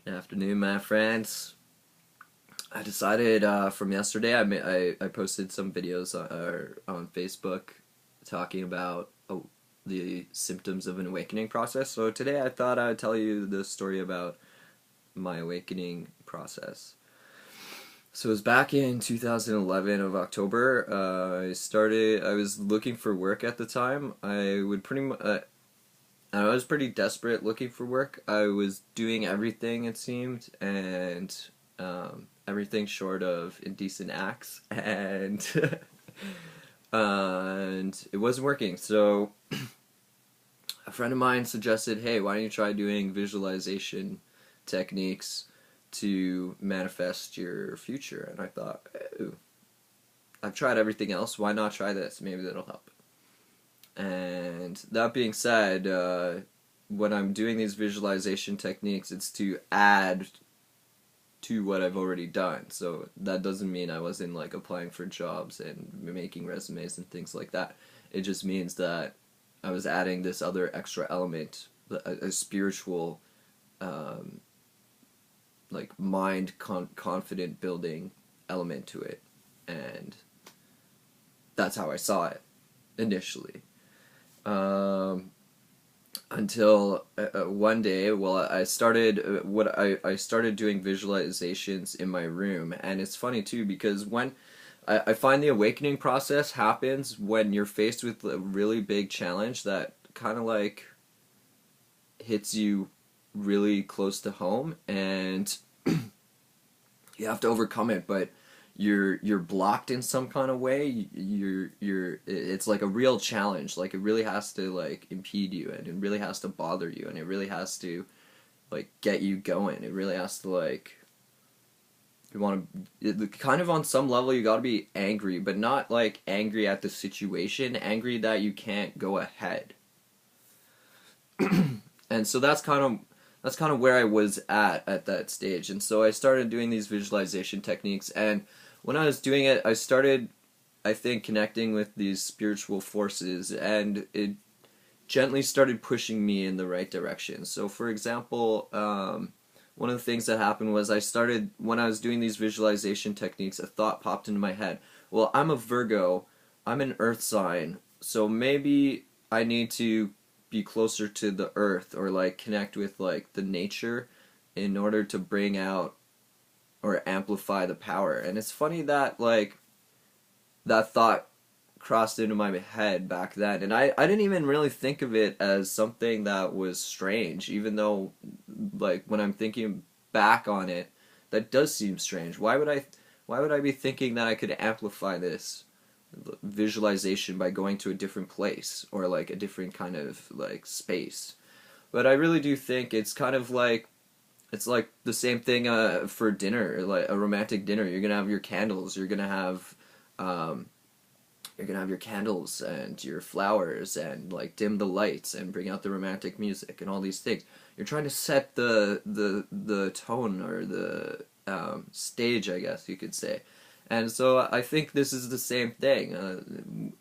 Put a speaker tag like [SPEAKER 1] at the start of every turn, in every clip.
[SPEAKER 1] Afternoon, my friends. I decided from yesterday. I posted some videos on Facebook talking about the symptoms of an awakening process. So today I thought I would tell you the story about my awakening process. So it was back in 2011 of October. I was looking for work at the time. I would pretty much. I was pretty desperate looking for work. I was doing everything, it seemed, and everything short of indecent acts, and and it wasn't working. So a friend of mine suggested, "Hey, why don't you try doing visualization techniques to manifest your future?" And I thought, "Ooh, I've tried everything else. Why not try this? Maybe that'll help." And that being said, when I'm doing these visualization techniques, it's to add to what I've already done. So that doesn't mean I wasn't like applying for jobs and making resumes and things like that. It just means that I was adding this other extra element, a spiritual, um, like confident building element to it, and that's how I saw it initially. Um, until one day, well, I started I started doing visualizations in my room, and it's funny too because when I find the awakening process happens when you're faced with a really big challenge that kind of like hits you really close to home, and you have to overcome it, but you're blocked in some kind of way. You're it's like a real challenge. Like it really has to like impede you, and it really has to bother you, and it really has to like get you going. It really has to like you want to kind of on some level you got to be angry, but not like angry at the situation, angry that you can't go ahead. And so that's kind of where I was at that stage. And so I started doing these visualization techniques, and when I was doing it, I started, I think, connecting with these spiritual forces, and it gently started pushing me in the right direction. So, for example, one of the things that happened was I started, when I was doing these visualization techniques, a thought popped into my head. Well, I'm a Virgo, I'm an earth sign, so maybe I need to be closer to the earth, or like connect with like the nature in order to bring out or amplify the power. And it's funny that like that thought crossed into my head back then, and I didn't even really think of it as something that was strange, even though like when I'm thinking back on it, that does seem strange. Why would I be thinking that I could amplify this visualization by going to a different place or like a different kind of like space? But I really do think it's like the same thing for dinner, like a romantic dinner. You're gonna have your candles. Um, you're gonna have your candles and your flowers and like dim the lights and bring out the romantic music and all these things. You're trying to set the tone or the stage, I guess you could say. And so I think this is the same thing.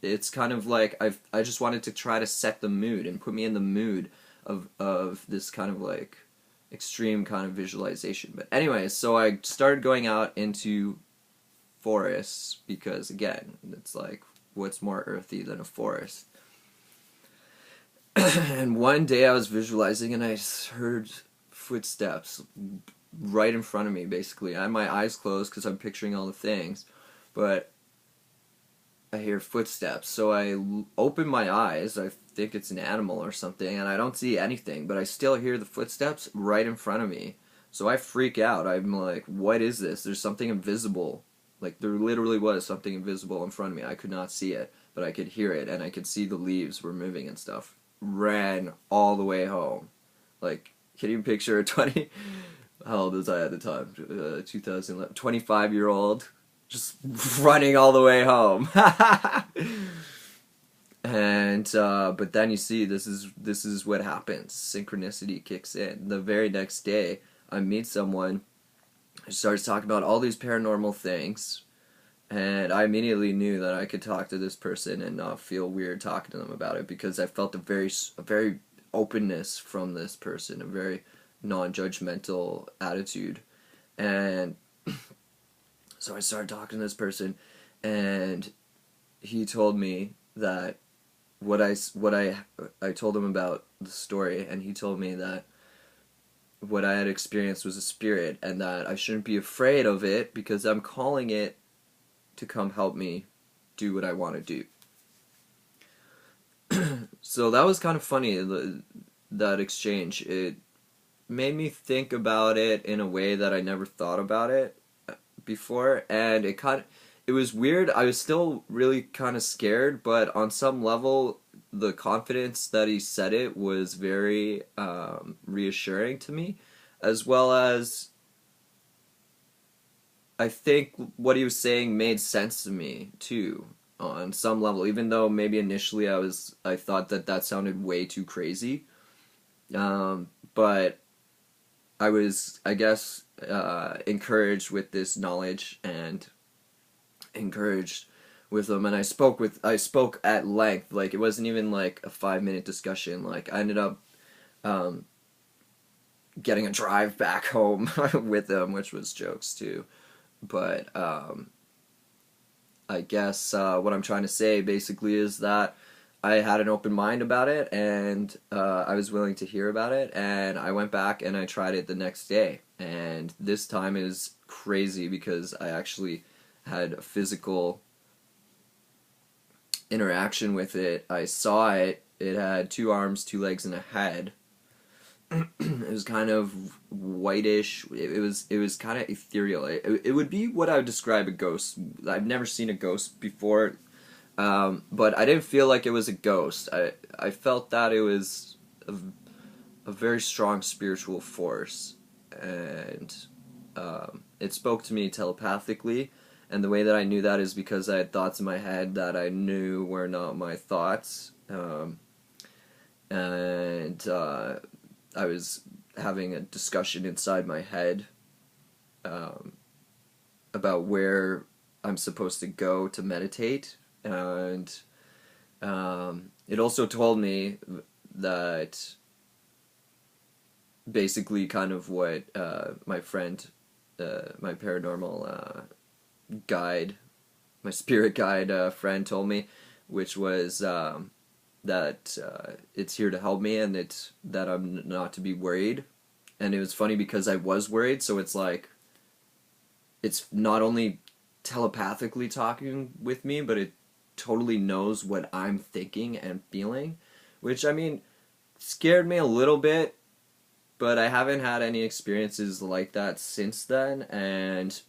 [SPEAKER 1] It's kind of like I just wanted to try to set the mood and put me in the mood of this kind of like extreme kind of visualization. But anyways, so I started going out into forests because again, it's like what's more earthy than a forest? And one day I was visualizing and I heard footsteps right in front of me basically. I had my eyes closed because I'm picturing all the things, but I hear footsteps. So I open my eyes. I think it's an animal or something, and I don't see anything, but I still hear the footsteps right in front of me. So I freak out. I'm like, what is this? There's something invisible. Like, there literally was something invisible in front of me. I could not see it, but I could hear it, and I could see the leaves were moving and stuff. Ran all the way home. Like, can you picture a 20... How old was I at the time? 2011. 25-year-old just running all the way home. And but then you see this is what happens. Synchronicity kicks in. The very next day, I meet someone who starts talking about all these paranormal things, and I immediately knew that I could talk to this person and not feel weird talking to them about it because I felt a very openness from this person, a very non-judgmental attitude. And so I started talking to this person, and he told me that I told him about the story, and he told me that what I had experienced was a spirit, and that I shouldn't be afraid of it because I'm calling it to come help me do what I want to do. So that was kind of funny, that exchange. It made me think about it in a way that I never thought about it before, and it was weird. I was still really kind of scared, but on some level, the confidence that he said it was very reassuring to me, as well as I think what he was saying made sense to me too on some level, even though maybe initially I thought that sounded way too crazy. But I was, I guess, encouraged with this knowledge and encouraged with them, and I spoke at length. Like, it wasn't even like a 5-minute discussion. Like, I ended up getting a drive back home with them, which was jokes too. But I guess what I'm trying to say basically is that I had an open mind about it, and I was willing to hear about it, and I went back and I tried it the next day. And this time is crazy because I actually had a physical interaction with it. I saw it. It had 2 arms, 2 legs, and a head. It was kind of whitish. It was kind of ethereal. It would be what I would describe a ghost. I've never seen a ghost before. But I didn't feel like it was a ghost. I felt that it was a very strong spiritual force, and it spoke to me telepathically, and the way that I knew that is because I had thoughts in my head that I knew were not my thoughts, and I was having a discussion inside my head about where I'm supposed to go to meditate. And it also told me that basically kind of what my friend, my paranormal guide, my spirit guide friend told me, which was that it's here to help me, and that I'm not to be worried. And it was funny because I was worried, so it's like, it's not only telepathically talking with me, but it totally knows what I'm thinking and feeling, which, I mean, scared me a little bit, but I haven't had any experiences like that since then. And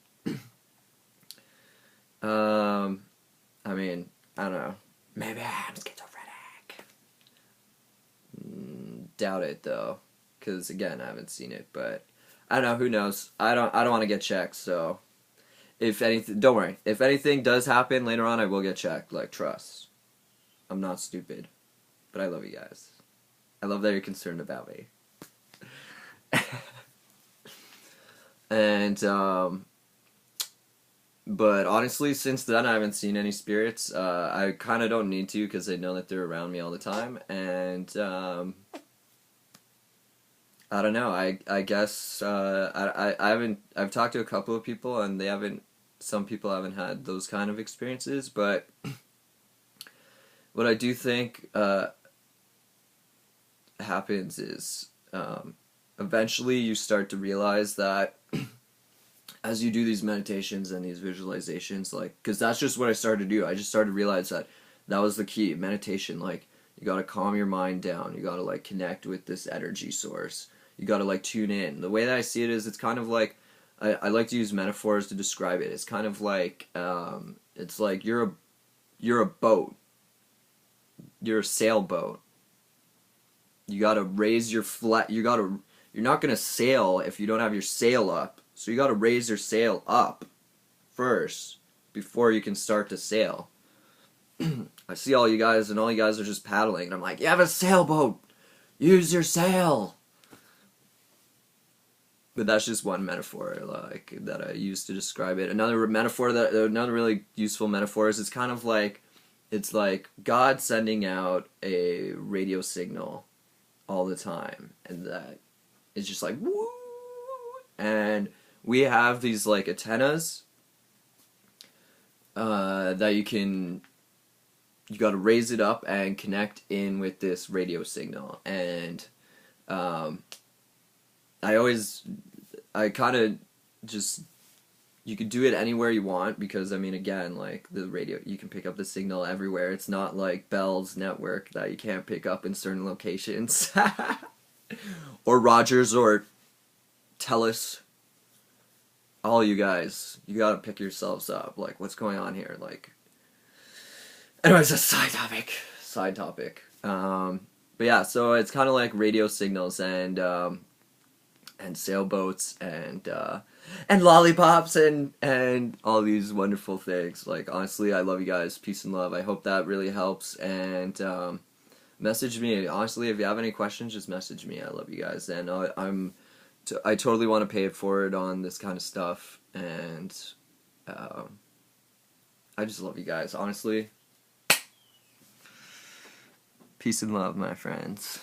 [SPEAKER 1] I mean, I don't know, maybe I'm schizophrenic. Doubt it though, because again, I haven't seen it, but I don't know, who knows. I don't want to get checked, so if anything, don't worry. If anything does happen later on, I will get checked. Like, trust. I'm not stupid. But I love you guys. I love that you're concerned about me. And, but honestly, since then, I haven't seen any spirits. I kind of don't need to, because I know that they're around me all the time. And, I don't know. I guess I've talked to a couple of people, and some people haven't had those kind of experiences, but what I do think happens is eventually you start to realize that as you do these meditations and these visualizations, like, because that's just what I started to do. I just started to realize that was the key. Meditation, like, you gotta calm your mind down. You gotta, like, connect with this energy source. You gotta, like, tune in. The way that I see it is, it's kind of like, I like to use metaphors to describe it. It's kind of like, it's like you're a boat. You're a sailboat. You gotta raise your you're not gonna sail if you don't have your sail up. So you gotta raise your sail up first before you can start to sail. I see all you guys, and all you guys are just paddling, and I'm like, you have a sailboat! Use your sail! But that's just one metaphor, like, that I use to describe it. Another really useful metaphor is, it's like God sending out a radio signal all the time, and that It's just like woo, and we have these like antennas that you got to raise it up and connect in with this radio signal. And I kind of just, you could do it anywhere you want, because I mean, again, like the radio, you can pick up the signal everywhere. It's not like Bell's network that you can't pick up in certain locations. Or Rogers or Telus. All you guys, you gotta pick yourselves up. Like, what's going on here? Like, anyways, a side topic. But yeah, so it's kind of like radio signals and sailboats and lollipops and all these wonderful things. Like, honestly, I love you guys. Peace and love. I hope that really helps. And message me. Honestly, if you have any questions, just message me. I love you guys, and I totally want to pay it forward on this kind of stuff, and I just love you guys, honestly. Peace and love, my friends.